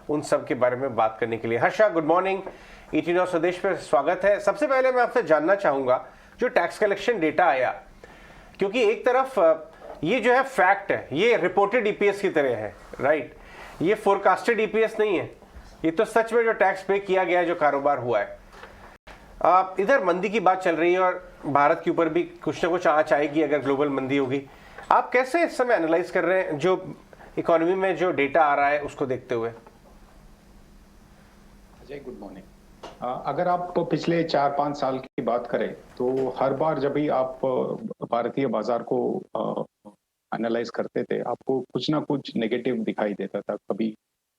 उन सब के बारे में बात करने के लिए। Harsha, good morning. ET Now स्वदेश पर स्वागत है। सबसे पहले मैं आपसे जानना चाहूंगा जो टैक्स कलेक्शन डेटा आया, क्योंकि एक तरफ ये जो है फैक्ट है, ये रिपोर्टेड EPS की तरह है, राइट? ये फोरकास्टेड EPS नहीं है, ये तो सच में जो टैक्स पे किया गया है, जो कारोबार हुआ है। इधर मंदी की बात चल रही है और भारत के ऊपर भी कुछ ना कुछ आंच आएगी अगर ग्लोबल मंदी होगी। आप कैसे इस समय एनालाइज कर रहे हैं जो इकोनॉमी में जो डेटा आ रहा है उसको देखते हुए? Ajay, good morning. अगर आप पिछले 4-5 साल की बात करें तो हर बार जब भी आप भारतीय बाजार को एनालाइज करते थे, आपको कुछ ना कुछ नेगेटिव दिखाई देता था। कभी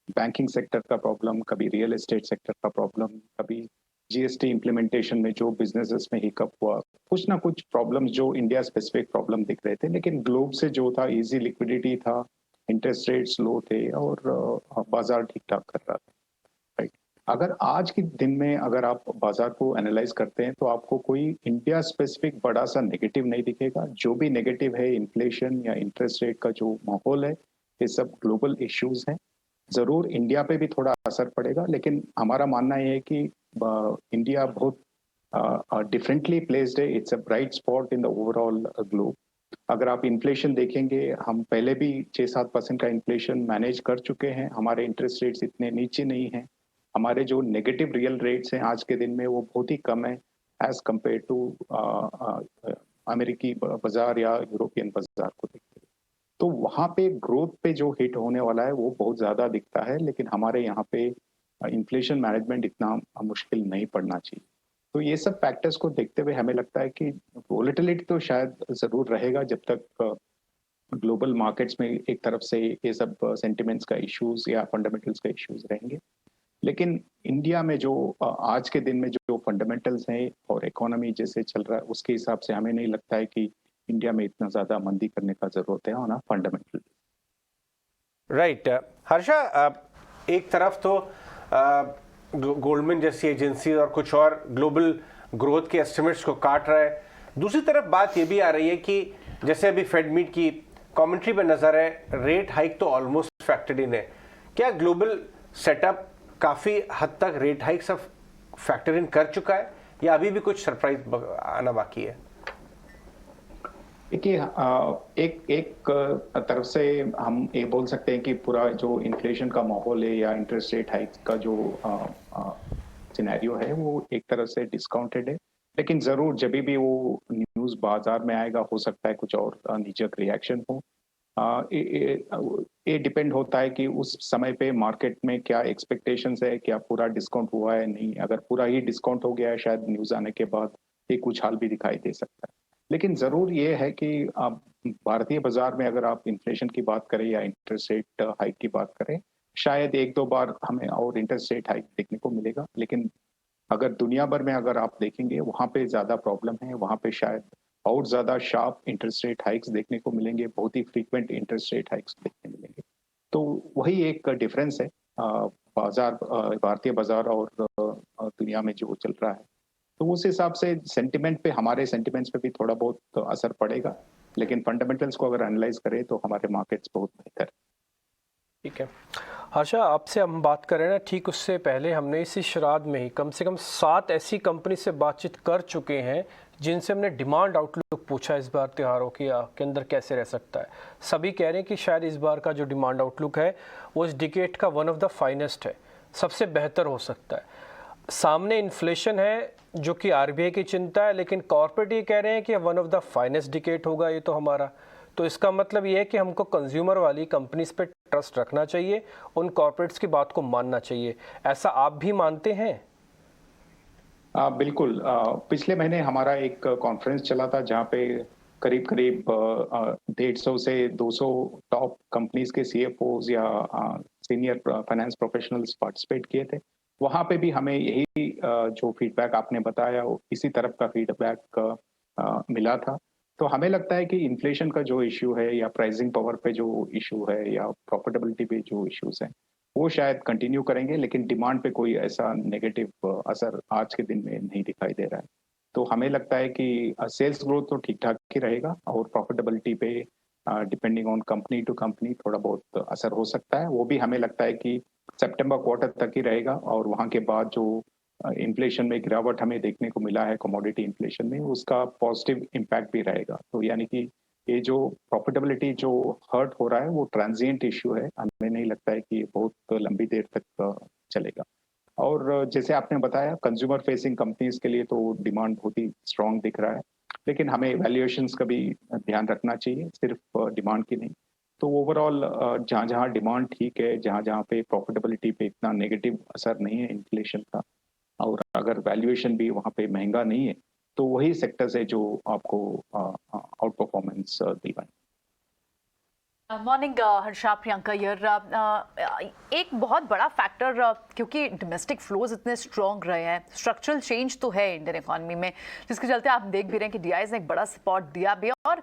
बैंकिंग सेक्टर का प्रॉब्लम, कभी रियल एस्टेट सेक्टर का प्रॉब्लम, कभी GST इम्प्लीमेंटेशन में जो बिजनेसेस में हिकअप हुआ, कुछ ना कुछ प्रॉब्लम जो इंडिया स्पेसिफिक प्रॉब्लम दिख रहे थे। लेकिन ग्लोब से जो था, इजी लिक्विडिटी था, इंटरेस्ट रेट्स लो थे और बाजार ठीक ठाक कर रहा था, राइट। अगर आज के दिन में अगर आप बाजार को एनालाइज करते हैं तो आपको कोई इंडिया स्पेसिफिक बड़ा सा नेगेटिव नहीं दिखेगा। जो भी नेगेटिव है, इन्फ्लेशन या इंटरेस्ट रेट का जो माहौल है, ये सब ग्लोबल इश्यूज हैं। जरूर इंडिया पे भी थोड़ा असर पड़ेगा, लेकिन हमारा मानना यह है कि इंडिया बहुत डिफरेंटली प्लेस्ड है। It's a bright spot in the overall globe. अगर आप इन्फ्लेशन देखेंगे, हम पहले भी 6-7% का इन्फ्लेशन मैनेज कर चुके हैं। हमारे इंटरेस्ट रेट्स इतने नीचे नहीं हैं। हमारे जो नेगेटिव रियल रेट्स हैं आज के दिन में, वो बहुत ही कम है एज कम्पेयर टू अमेरिकी बाजार या यूरोपियन बाजार को देखते हैं। तो वहां पे ग्रोथ पे जो हिट होने वाला है वो बहुत ज्यादा दिखता है, लेकिन हमारे यहाँ पे इन्फ्लेशन मैनेजमेंट इतना मुश्किल नहीं पड़ना चाहिए। तो ये सब फैक्टर्स को देखते हुए हमें लगता है कि वोलेटिलिटी तो शायद जरूर रहेगा जब तक ग्लोबल मार्केट्स में एक तरफ से ये सब सेंटिमेंट्स का इश्यूज या फंडामेंटल्स का इश्यूज रहेंगे। लेकिन इंडिया में जो आज के दिन में जो फंडामेंटल्स हैं और इकोनॉमी जैसे चल रहा है, उसके हिसाब से हमें नहीं लगता है कि इंडिया में इतना ज्यादा मंदी करने का जरूरत है on a fundamental. Right. Harsha, एक तरफ तो गोल्डमैन जैसी एजेंसी और कुछ और ग्लोबल ग्रोथ के एस्टिमेट्स को काट रहा है, दूसरी तरफ बात ये भी आ रही है कि जैसे अभी फेड मीट की कमेंट्री पे नजर है, रेट हाइक तो ऑलमोस्ट फैक्टर्ड इन है। क्या ग्लोबल सेटअप काफी हद तक रेट हाइक सब फैक्टर इन कर चुका है या अभी भी कुछ सरप्राइज आना बाकी है? देखिए, एक तरफ से हम ये बोल सकते हैं कि पूरा जो इन्फ्लेशन का माहौल है या इंटरेस्ट रेट हाइक का जो सिनेरियो है, वो एक तरफ से डिस्काउंटेड है। लेकिन जरूर जब भी वो न्यूज बाजार में आएगा, हो सकता है कुछ और नीजक रिएक्शन हो। ये डिपेंड होता है कि उस समय पे मार्केट में क्या एक्सपेक्टेशंस है, क्या पूरा डिस्काउंट हुआ है नहीं। अगर पूरा ही डिस्काउंट हो गया है, शायद न्यूज आने के बाद एक उछाल भी दिखाई दे सकता है। लेकिन जरूर ये है कि आप भारतीय बाजार में अगर आप इन्फ्लेशन की बात करें या इंटरेस्ट रेट हाइक की बात करें, शायद 1-2 बार हमें और इंटरेस्ट रेट हाइक देखने को मिलेगा। लेकिन अगर दुनिया भर में अगर आप देखेंगे, वहां पे ज्यादा प्रॉब्लम है। वहां पे शायद और ज्यादा शार्प इंटरेस्ट रेट हाइक्स देखने को मिलेंगे, बहुत ही फ्रीक्वेंट इंटरेस्ट रेट हाइक्स देखने मिलेंगे। तो वही एक डिफरेंस है बाजार, भारतीय बाजार और दुनिया में जो चल रहा है। तो उस हिसाब से सेंटिमेंट पे, हमारे सेंटिमेंट्स पे भी थोड़ा बहुत असर पड़ेगा। लेकिन फंडामेंटल्स को अगर एनालाइज करें तो हमारे मार्केट्स बहुत बेहतर है। ठीक है हर्षा, आपसे हम बात करें ना, ठीक उससे पहले हमने इसी श्राद्ध में ही कम से कम 7 ऐसी कंपनी से बातचीत कर चुके हैं जिनसे हमने डिमांड आउटलुक पूछा इस बार त्योहारों के अंदर कैसे रह सकता है। सभी कह रहे हैं कि शायद इस बार का जो डिमांड आउटलुक है वो इस डिकेड का वन ऑफ द फाइनेस्ट है, सबसे बेहतर हो सकता है। सामने इन्फ्लेशन है जो कि RBI की चिंता है, लेकिन कॉर्पोरेट ये कह रहे हैं कि one of the finest decade होगा ये तो हमारा। तो इसका मतलब ये है कि हमको कंज्यूमर वाली कंपनीज पे ट्रस्ट रखना चाहिए, उन कॉर्पोरेट्स की बात को मानना चाहिए। ऐसा आप भी मानते हैं? बिल्कुल। पिछले महीने हमारा एक कॉन्फ्रेंस चला था जहाँ पे करीब करीब 150 से 200 टॉप कंपनीज के CFOs या सीनियर फाइनेंस प्रोफेशनल्स पार्टिसिपेट किए थे। वहां पे भी हमें यही जो फीडबैक आपने बताया, इसी तरफ का फीडबैक मिला था। तो हमें लगता है कि इन्फ्लेशन का जो इश्यू है या प्राइसिंग पावर पे जो इश्यू है या प्रॉफिटेबिलिटी पे जो इश्यूज हैं, वो शायद कंटिन्यू करेंगे। लेकिन डिमांड पे कोई ऐसा नेगेटिव असर आज के दिन में नहीं दिखाई दे रहा है। तो हमें लगता है कि सेल्स ग्रोथ तो ठीक ठाक ही रहेगा और प्रॉफिटेबिलिटी पे depending on company to company थोड़ा बहुत असर हो सकता है। वो भी हमें लगता है कि सितंबर क्वार्टर तक ही रहेगा और वहां के बाद जो इन्फ्लेशन में गिरावट हमें देखने को मिला है कमोडिटी इन्फ्लेशन में, उसका पॉजिटिव इम्पैक्ट भी रहेगा। तो यानी कि ये जो प्रॉफिटेबिलिटी जो हर्ट हो रहा है वो ट्रांजिएंट इश्यू है, हमें नहीं लगता है कि बहुत लंबी देर तक चलेगा। और जैसे आपने बताया कंज्यूमर फेसिंग कंपनीज के लिए तो डिमांड बहुत ही स्ट्रांग दिख रहा है, लेकिन हमें वैल्यूएशंस का भी ध्यान रखना चाहिए, सिर्फ डिमांड की नहीं। तो ओवरऑल जहाँ जहाँ डिमांड ठीक है, जहाँ जहाँ पे प्रॉफिटेबिलिटी पे इतना नेगेटिव असर नहीं है इन्फ्लेशन का, और अगर वैल्यूएशन भी वहाँ पे महंगा नहीं है, तो वही सेक्टर्स है जो आपको आउट परफॉर्मेंस दिलवाएं। मॉर्निंग हर्षा, प्रियंका यार, एक बहुत बड़ा फैक्टर क्योंकि डोमेस्टिक फ्लोज इतने स्ट्रॉन्ग रहे हैं, स्ट्रक्चरल चेंज तो है इंडियन इकोनॉमी में, जिसके चलते आप देख भी रहे हैं कि डीआईज ने एक बड़ा सपोर्ट दिया भी। और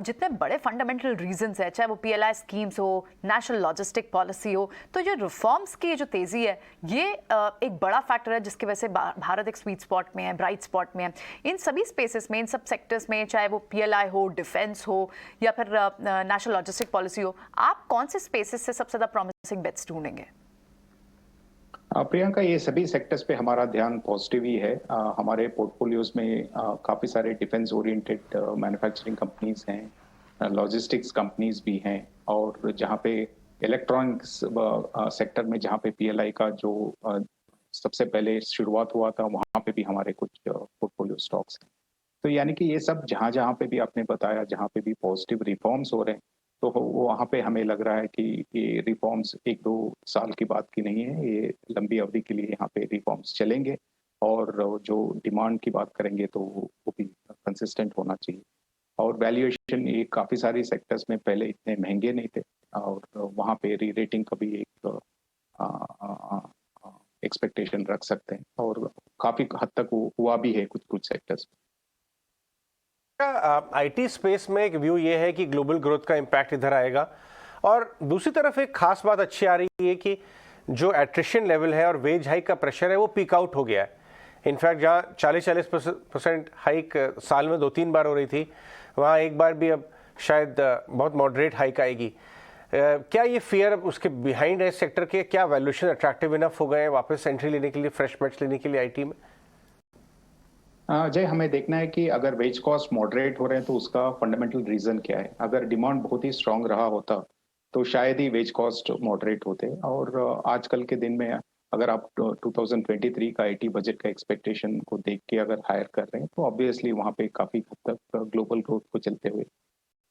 जितने बड़े फंडामेंटल रीजंस है, चाहे वो पीएलआई स्कीम्स हो, नेशनल लॉजिस्टिक पॉलिसी हो, तो ये रिफॉर्म्स की जो तेजी है ये एक बड़ा फैक्टर है जिसकी वजह से भारत एक स्वीट स्पॉट में है, ब्राइट स्पॉट में है। इन सभी स्पेसेस में, इन सब सेक्टर्स में, चाहे वो पीएलआई हो, डिफेंस हो या फिर नेशनल लॉजिस्टिक पॉलिसी हो, आप कौन से स्पेसेस से सबसे ज्यादा प्रॉमिसिंग बेट्स ढूंढेंगे? प्रियंका, ये सभी सेक्टर्स पे हमारा ध्यान पॉजिटिव ही है। हमारे पोर्टफोलियोज में काफ़ी सारे डिफेंस ओरिएंटेड मैन्युफैक्चरिंग कंपनीज हैं, लॉजिस्टिक्स कंपनीज भी हैं, और जहाँ पे इलेक्ट्रॉनिक्स सेक्टर में जहाँ पे पीएलआई का जो सबसे पहले शुरुआत हुआ था, वहाँ पे भी हमारे कुछ पोर्टफोलियो स्टॉक्स हैं। तो यानी कि ये सब जहाँ जहाँ पे भी आपने बताया, जहाँ पे भी पॉजिटिव रिफॉर्म्स हो रहे हैं, तो वहाँ पे हमें लग रहा है कि ये रिफॉर्म्स 1-2 साल की बात की नहीं है, ये लंबी अवधि के लिए यहाँ पे रिफॉर्म्स चलेंगे। और जो डिमांड की बात करेंगे तो वो भी कंसिस्टेंट होना चाहिए। और वैल्यूएशन ये काफ़ी सारी सेक्टर्स में पहले इतने महंगे नहीं थे, और वहाँ पे री रेटिंग का भी एक एक्सपेक्टेशन रख सकते हैं, और काफ़ी हद तक वो हुआ भी है कुछ कुछ सेक्टर्स में। आईटी स्पेस में एक व्यू ये है कि ग्लोबल ग्रोथ का इम्पैक्ट इधर आएगा, और दूसरी तरफ एक खास बात अच्छी आ रही है कि जो एट्रिशन लेवल है और वेज हाइक का प्रेशर है वो पीक आउट हो गया है। इनफैक्ट जहाँ 40-40% हाइक साल में 2-3 बार हो रही थी, वहाँ एक बार भी अब शायद बहुत मॉडरेट हाइक आएगी। क्या ये फियर उसके बिहाइंड है सेक्टर के? क्या वैल्यूएशन अट्रैक्टिव इनफ हो गए हैं वापस एंट्री लेने के लिए, फ्रेश बेट्स लेने के लिए आईटी में? जय, हमें देखना है कि अगर वेज कॉस्ट मॉडरेट हो रहे हैं तो उसका फंडामेंटल रीजन क्या है। अगर डिमांड बहुत ही स्ट्रांग रहा होता तो शायद ही वेज कॉस्ट मॉडरेट होते। और आजकल के दिन में अगर आप 2023 का आईटी बजट का एक्सपेक्टेशन को देख के अगर हायर कर रहे हैं तो ऑब्वियसली वहाँ पे काफी हद तक ग्लोबल ग्रोथ को चलते हुए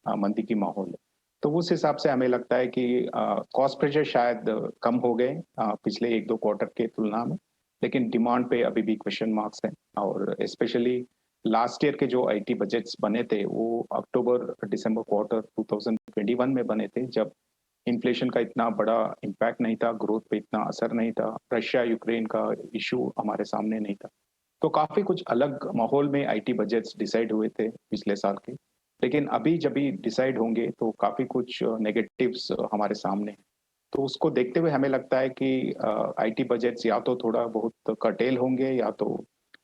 मंदी की माहौल है। तो उस हिसाब से हमें लगता है कि कॉस्ट प्रेशर शायद कम हो गए पिछले 1-2 क्वार्टर के तुलना में, लेकिन डिमांड पे अभी भी क्वेश्चन मार्क्स हैं। और स्पेशली लास्ट ईयर के जो आईटी बजट्स बने थे वो अक्टूबर-दिसंबर क्वार्टर 2021 में बने थे, जब इन्फ्लेशन का इतना बड़ा इम्पैक्ट नहीं था, ग्रोथ पे इतना असर नहीं था, रशिया यूक्रेन का इशू हमारे सामने नहीं था। तो काफी कुछ अलग माहौल में आईटी बजट्स डिसाइड हुए थे पिछले साल के, लेकिन अभी जब भी डिसाइड होंगे तो काफी कुछ नेगेटिव्स हमारे सामने हैं। तो उसको देखते हुए हमें लगता है कि आईटी बजट्स या तो थोड़ा बहुत कर्टेल होंगे या तो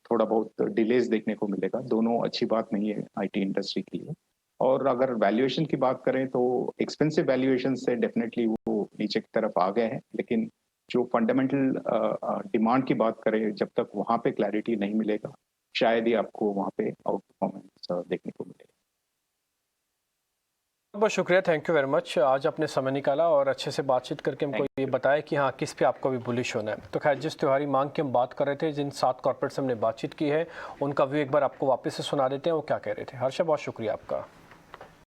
थोड़ा बहुत डिलेज देखने को मिलेगा। दोनों अच्छी बात नहीं है आईटी इंडस्ट्री के लिए। और अगर वैल्यूएशन की बात करें तो एक्सपेंसिव वैल्यूएशन से डेफिनेटली वो नीचे की तरफ आ गए हैं, लेकिन जो फंडामेंटल डिमांड की बात करें, जब तक वहाँ पे क्लैरिटी नहीं मिलेगा शायद ही आपको वहाँ पे आउट परफॉर्मेंस देखने को मिलेगा। बहुत शुक्रिया, थैंक यू वेरी मच। आज आपने समय निकाला और अच्छे से बातचीत करके हमको ये बताया कि हाँ किस पे आपको भी बुलिश होना है। तो खैर, जिस त्योहारी मांग की हम बात कर रहे थे, जिन 7 कॉर्पोरेट से हमने बातचीत की है, उनका व्यू एक बार आपको वापस से सुना देते हैं वो क्या कह रहे थे। हर्षा, बहुत शुक्रिया आपका।